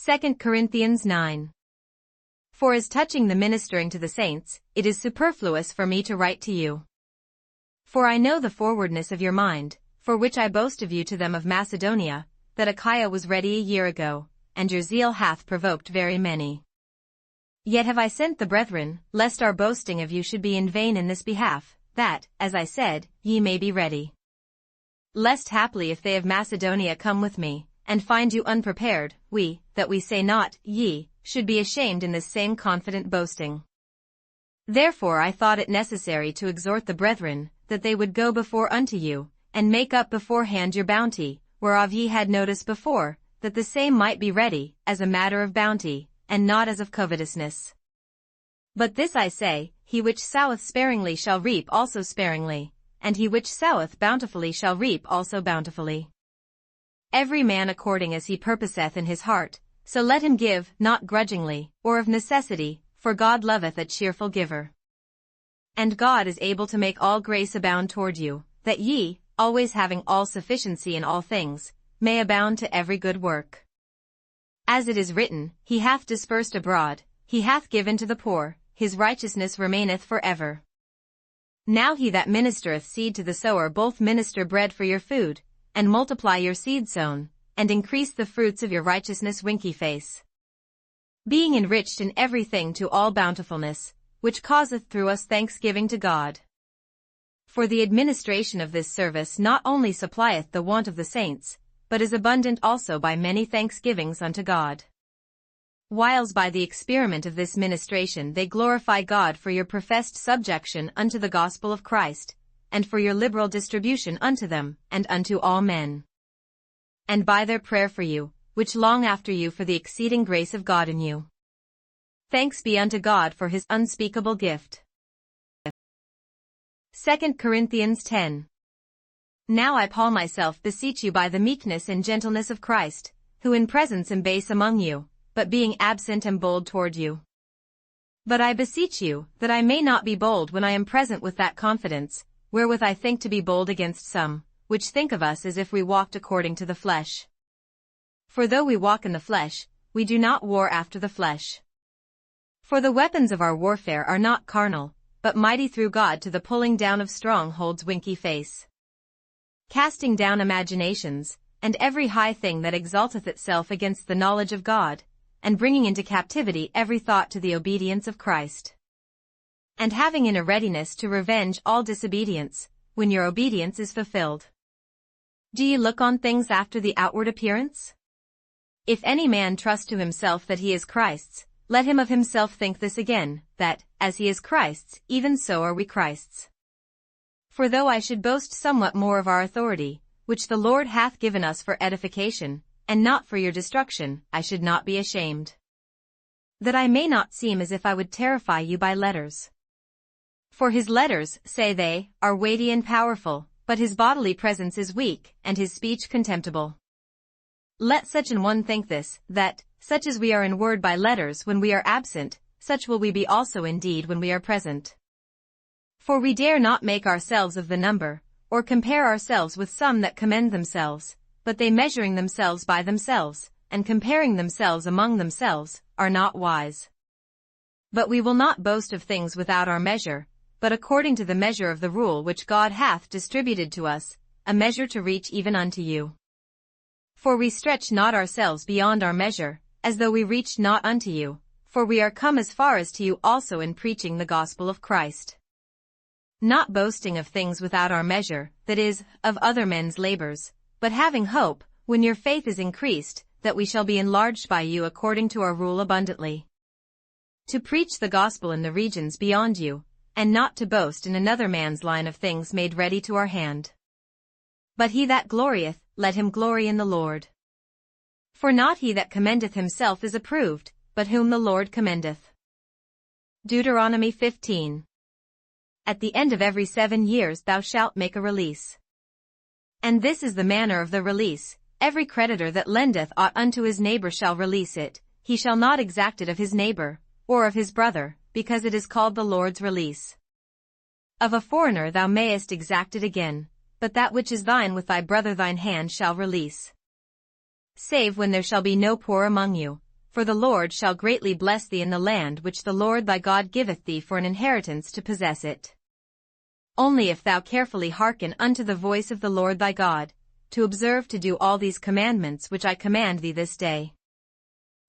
2Corinthians9. For as touching the ministering to the saints, it is superfluous for me to write to you. For I know the forwardness of your mind, for which I boast of you to them of Macedonia, that Achaia was ready a year ago, and your zeal hath provoked very many. Yet have I sent the brethren, lest our boasting of you should be in vain in this behalf, that, as I said, ye may be ready. Lest haply if they of Macedonia come with me, and find you unprepared, we, that we say not, ye, should be ashamed in this same confident boasting. Therefore I thought it necessary to exhort the brethren, that they would go before unto you, and make up beforehand your bounty, whereof ye had notice before, that the same might be ready, as a matter of bounty, and not as of covetousness. But this I say, he which soweth sparingly shall reap also sparingly, and he which soweth bountifully shall reap also bountifully. Every man according as he purposeth in his heart, so let him give, not grudgingly, or of necessity, for God loveth a cheerful giver. And God is able to make all grace abound toward you, that ye, always having all sufficiency in all things, may abound to every good work. As it is written, he hath dispersed abroad, he hath given to the poor, his righteousness remaineth forever. Now he that ministereth seed to the sower both minister bread for your food, and multiply your seed sown, and increase the fruits of your righteousness winky face. Being enriched in everything to all bountifulness, which causeth through us thanksgiving to God. For the administration of this service not only supplieth the want of the saints, but is abundant also by many thanksgivings unto God. Whiles by the experiment of this ministration they glorify God for your professed subjection unto the gospel of Christ, and for your liberal distribution unto them, and unto all men. And by their prayer for you, which long after you for the exceeding grace of God in you. Thanks be unto God for his unspeakable gift. 2Corinthians10. Now I Paul myself beseech you by the meekness and gentleness of Christ, who in presence am base among you, but being absent am bold toward you. But I beseech you, that I may not be bold when I am present with that confidence, wherewith I think to be bold against some, which think of us as if we walked according to the flesh. For though we walk in the flesh, we do not war after the flesh. For the weapons of our warfare are not carnal, but mighty through God to the pulling down of strongholds winky face. Casting down imaginations, and every high thing that exalteth itself against the knowledge of God, and bringing into captivity every thought to the obedience of Christ. And having in a readiness to revenge all disobedience, when your obedience is fulfilled. Do ye look on things after the outward appearance? If any man trust to himself that he is Christ's, let him of himself think this again, that, as he is Christ's, even so are we Christ's. For though I should boast somewhat more of our authority, which the Lord hath given us for edification, and not for your destruction, I should not be ashamed. That I may not seem as if I would terrify you by letters. For his letters, say they, are weighty and powerful, but his bodily presence is weak, and his speech contemptible. Let such an one think this, that, such as we are in word by letters when we are absent, such will we be also in deed when we are present. For we dare not make ourselves of the number, or compare ourselves with some that commend themselves, but they measuring themselves by themselves, and comparing themselves among themselves, are not wise. But we will not boast of things without our measure, but according to the measure of the rule which God hath distributed to us, a measure to reach even unto you. For we stretch not ourselves beyond our measure, as though we reached not unto you, for we are come as far as to you also in preaching the gospel of Christ. Not boasting of things without our measure, that is, of other men's labors, but having hope, when your faith is increased, that we shall be enlarged by you according to our rule abundantly. To preach the gospel in the regions beyond you, and not to boast in another man's line of things made ready to our hand. But he that glorieth, let him glory in the Lord. For not he that commendeth himself is approved, but whom the Lord commendeth. Deuteronomy15. At the end of every 7 years thou shalt make a release. And this is the manner of the release, every creditor that lendeth aught unto his neighbor shall release it, he shall not exact it of his neighbor, or of his brother, because it is called the Lord's release. Of a foreigner thou mayest exact it again, but that which is thine with thy brother thine hand shall release. Save when there shall be no poor among you, for the Lord shall greatly bless thee in the land which the Lord thy God giveth thee for an inheritance to possess it. Only if thou carefully hearken unto the voice of the Lord thy God, to observe to do all these commandments which I command thee this day.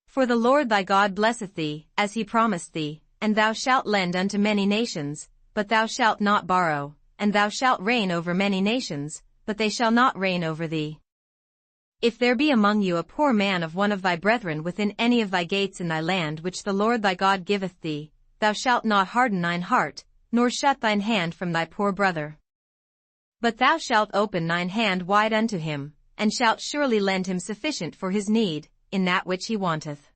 For the Lord thy God blesseth thee, as he promised thee, and thou shalt lend unto many nations, but thou shalt not borrow, and thou shalt reign over many nations, but they shall not reign over thee. If there be among you a poor man of one of thy brethren within any of thy gates in thy land which the Lord thy God giveth thee, thou shalt not harden thine heart, nor shut thine hand from thy poor brother. But thou shalt open thine hand wide unto him, and shalt surely lend him sufficient for his need, in that which he wanteth.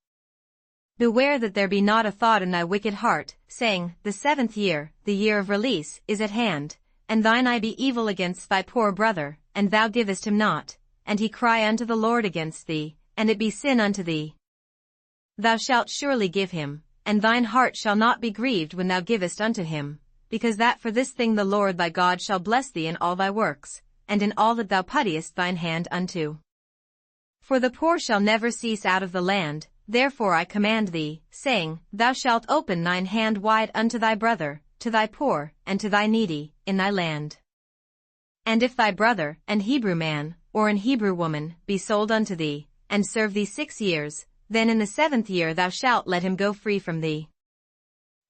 Beware that there be not a thought in thy wicked heart, saying, The 7th year, the year of release, is at hand, and thine eye be evil against thy poor brother, and thou givest him not, and he cry unto the Lord against thee, and it be sin unto thee. Thou shalt surely give him, and thine heart shall not be grieved when thou givest unto him, because that for this thing the Lord thy God shall bless thee in all thy works, and in all that thou puttest thine hand unto. For the poor shall never cease out of the land, therefore I command thee, saying, Thou shalt open thine hand wide unto thy brother, to thy poor, and to thy needy, in thy land. And if thy brother, an Hebrew man, or an Hebrew woman, be sold unto thee, and serve thee 6 years, then in the 7th year thou shalt let him go free from thee.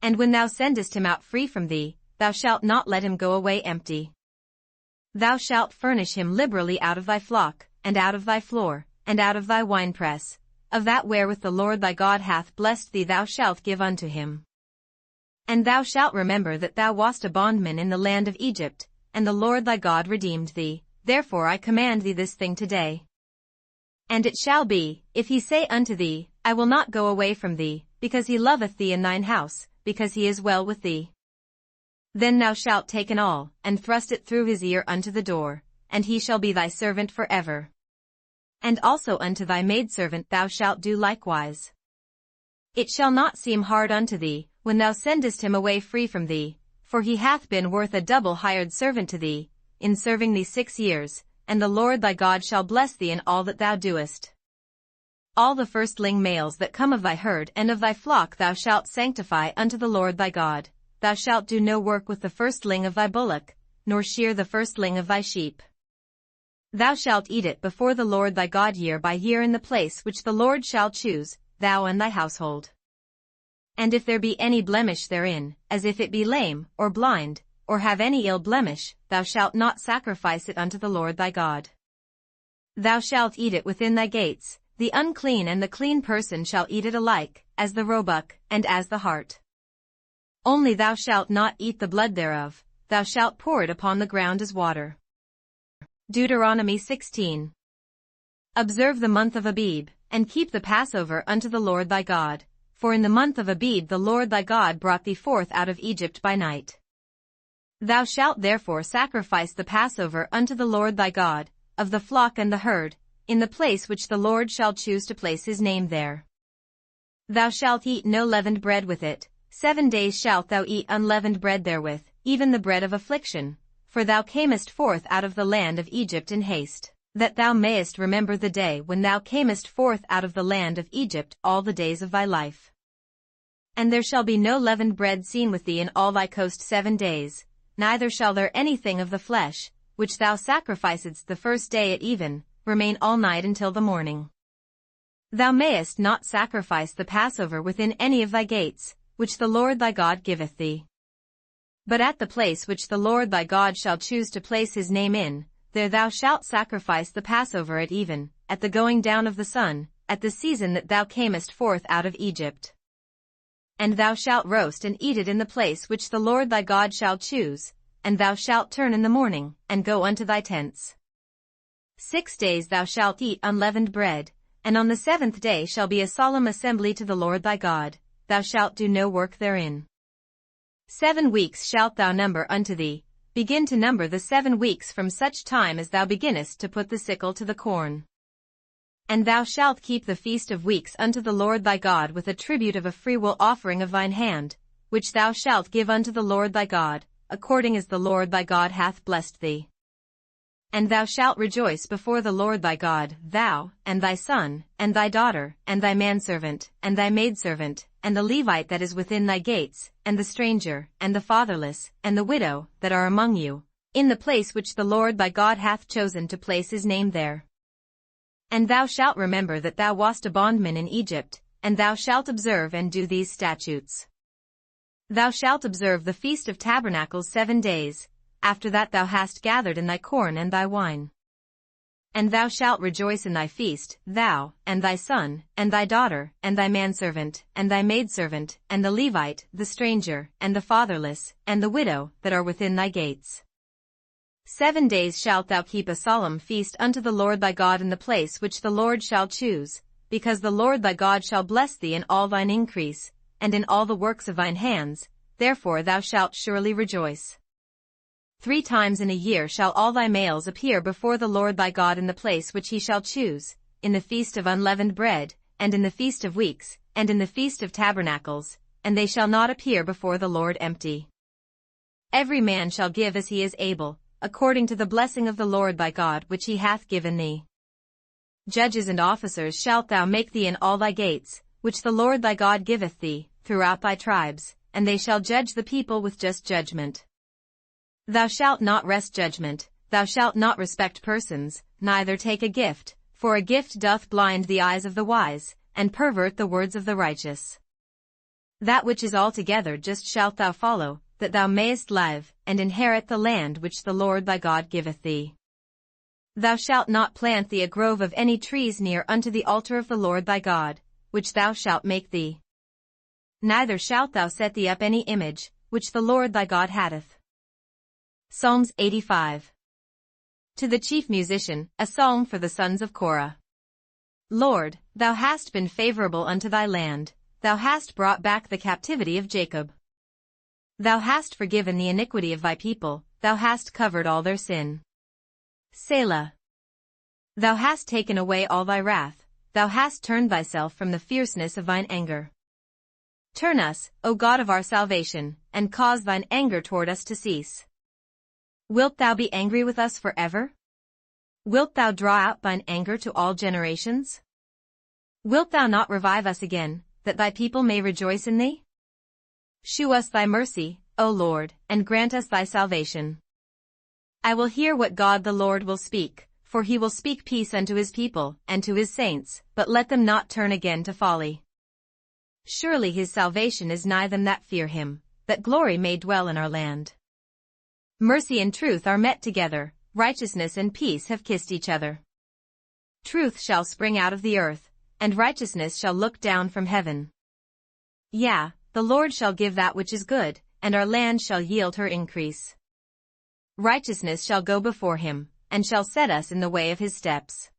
And when thou sendest him out free from thee, thou shalt not let him go away empty. Thou shalt furnish him liberally out of thy flock, and out of thy floor, and out of thy winepress, of that wherewith the Lord thy God hath blessed thee thou shalt give unto him. And thou shalt remember that thou wast a bondman in the land of Egypt, and the Lord thy God redeemed thee. Therefore I command thee this thing today. And it shall be, if he say unto thee, I will not go away from thee, because he loveth thee in thine house, because he is well with thee. Then thou shalt take an awl, and thrust it through his ear unto the door, and he shall be thy servant for ever. And also unto thy maidservant thou shalt do likewise. It shall not seem hard unto thee, when thou sendest him away free from thee, for he hath been worth a double hired servant to thee, in serving thee 6 years, and the Lord thy God shall bless thee in all that thou doest. All the firstling males that come of thy herd and of thy flock thou shalt sanctify unto the Lord thy God. Thou shalt do no work with the firstling of thy bullock, nor shear the firstling of thy sheep. Thou shalt eat it before the Lord thy God year by year in the place which the Lord shall choose, thou and thy household. And if there be any blemish therein, as if it be lame, or blind, or have any ill blemish, thou shalt not sacrifice it unto the Lord thy God. Thou shalt eat it within thy gates, the unclean and the clean person shall eat it alike, as the roebuck, and as the hart. Only thou shalt not eat the blood thereof, thou shalt pour it upon the ground as water. Deuteronomy 16. Observe the month of Abib, and keep the Passover unto the Lord thy God, for in the month of Abib the Lord thy God brought thee forth out of Egypt by night. Thou shalt therefore sacrifice the Passover unto the Lord thy God, of the flock and the herd, in the place which the Lord shall choose to place his name there. Thou shalt eat no leavened bread with it, 7 days shalt thou eat unleavened bread therewith, even the bread of affliction, for thou camest forth out of the land of Egypt in haste, that thou mayest remember the day when thou camest forth out of the land of Egypt all the days of thy life. And there shall be no leavened bread seen with thee in all thy coast 7 days, neither shall there anything of the flesh, which thou sacrificedst the first day at even, remain all night until the morning. Thou mayest not sacrifice the Passover within any of thy gates, which the Lord thy God giveth thee. But at the place which the Lord thy God shall choose to place his name in, there thou shalt sacrifice the Passover at even, at the going down of the sun, at the season that thou camest forth out of Egypt. And thou shalt roast and eat it in the place which the Lord thy God shall choose, and thou shalt turn in the morning, and go unto thy tents. 6 days thou shalt eat unleavened bread, and on the 7th day shall be a solemn assembly to the Lord thy God, thou shalt do no work therein. 7 weeks shalt thou number unto thee, begin to number the 7 weeks from such time as thou beginnest to put the sickle to the corn. And thou shalt keep the feast of weeks unto the Lord thy God with a tribute of a freewill offering of thine hand, which thou shalt give unto the Lord thy God, according as the Lord thy God hath blessed thee. And thou shalt rejoice before the Lord thy God, thou, and thy son, and thy daughter, and thy manservant, and thy maidservant, and the Levite that is within thy gates, and the stranger, and the fatherless, and the widow, that are among you, in the place which the Lord thy God hath chosen to place his name there. And thou shalt remember that thou wast a bondman in Egypt, and thou shalt observe and do these statutes. Thou shalt observe the Feast of Tabernacles 7 days, after that thou hast gathered in thy corn and thy wine. And thou shalt rejoice in thy feast, thou, and thy son, and thy daughter, and thy manservant, and thy maidservant, and the Levite, the stranger, and the fatherless, and the widow, that are within thy gates. 7 days shalt thou keep a solemn feast unto the Lord thy God in the place which the Lord shall choose, because the Lord thy God shall bless thee in all thine increase, and in all the works of thine hands, therefore thou shalt surely rejoice. 3 times in a year shall all thy males appear before the Lord thy God in the place which he shall choose, in the feast of unleavened bread, and in the feast of weeks, and in the feast of tabernacles, and they shall not appear before the Lord empty. Every man shall give as he is able, according to the blessing of the Lord thy God which he hath given thee. Judges and officers shalt thou make thee in all thy gates, which the Lord thy God giveth thee, throughout thy tribes, and they shall judge the people with just judgment. Thou shalt not wrest judgment, thou shalt not respect persons, neither take a gift, for a gift doth blind the eyes of the wise, and pervert the words of the righteous. That which is altogether just shalt thou follow, that thou mayest live, and inherit the land which the Lord thy God giveth thee. Thou shalt not plant thee a grove of any trees near unto the altar of the Lord thy God, which thou shalt make thee. Neither shalt thou set thee up any image, which the Lord thy God hath. Psalms 85. To the chief musician, a psalm for the sons of Korah. Lord, thou hast been favorable unto thy land, thou hast brought back the captivity of Jacob. Thou hast forgiven the iniquity of thy people, thou hast covered all their sin. Selah. Thou hast taken away all thy wrath, thou hast turned thyself from the fierceness of thine anger. Turn us, O God of our salvation, and cause thine anger toward us to cease. Wilt thou be angry with us forever? Wilt thou draw out thine anger to all generations? Wilt thou not revive us again, that thy people may rejoice in thee? Shew us thy mercy, O Lord, and grant us thy salvation. I will hear what God the Lord will speak, for he will speak peace unto his people, and to his saints, but let them not turn again to folly. Surely his salvation is nigh them that fear him, that glory may dwell in our land. Mercy and truth are met together, righteousness and peace have kissed each other. Truth shall spring out of the earth, and righteousness shall look down from heaven. Yea, the Lord shall give that which is good, and our land shall yield her increase. Righteousness shall go before him, and shall set us in the way of his steps.